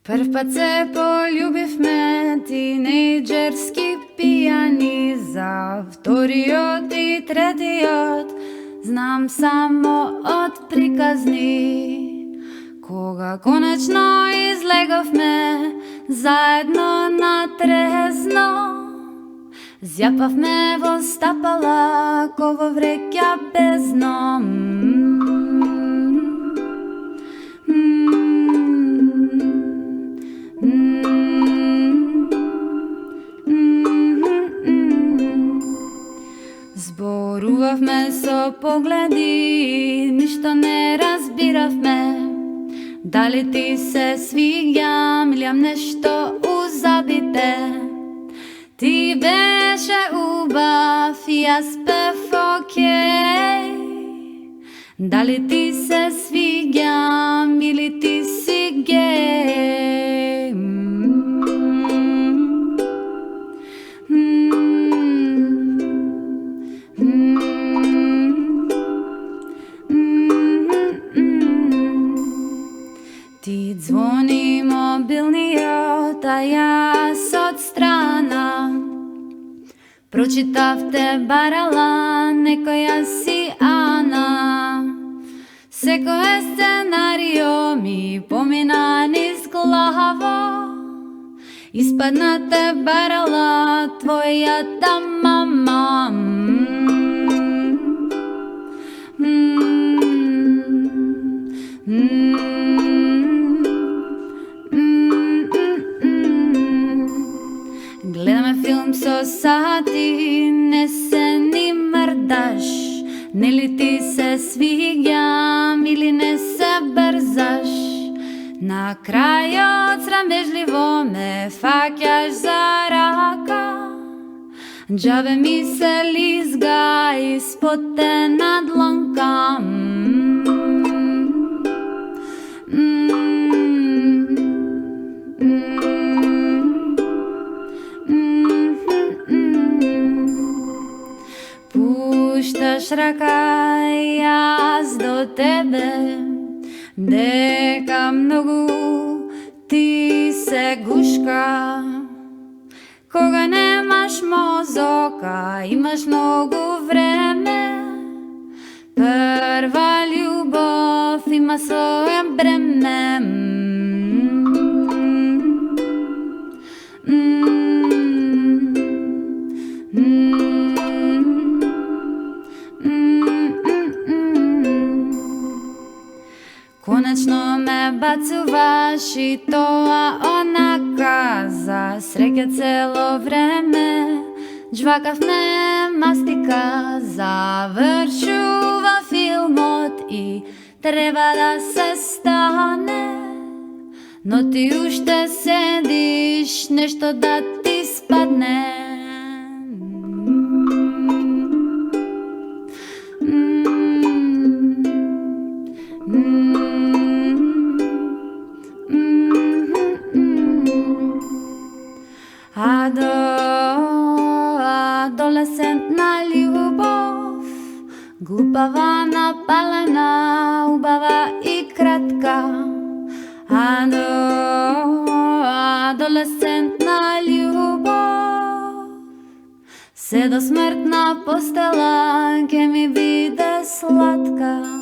Прв път се полюбивме, тинейджерски пияни. За вториот и третиот знам само од приказни. Кога конечно излеговме заедно на трезно, зјапавме во стапала ко во вреќа бездно. Зборувавме со погледи, ништо не разбиравме. Дали ти се свиѓам или имам нешто узабите? Ти беше убав и јас бев окей. Дали ти се свиѓам или ти си гей? Ти звони мобилниот, а јас од страна прочитавте барала, некоја си Ана. Секое сценарио ми помина низ глава, испаднате барала твојата мама. Гледаме филм со сати, не се ни мрдаш. Нели ти се свиѓам или не се брзаш? На крајот срамежливо ме фаќаш за рака. Џабе ми се лизга испод тена дланка. Пушташ рака, јас до тебе, дека многу ти се гушка. Кога немаш мозока, имаш многу време. Прва љубов има своје бреме. Конечно ме бацуваш и тоа онака, за среќа цело време џвакавме мастика. Завршува филмот и треба да се стане, но ти уште седиш, нешто да ти спадне. Адолесцентна љубов, глупава, напалена, убава и кратка. Адолесцентна љубов, се до смртна постела ќе ми биде сладка.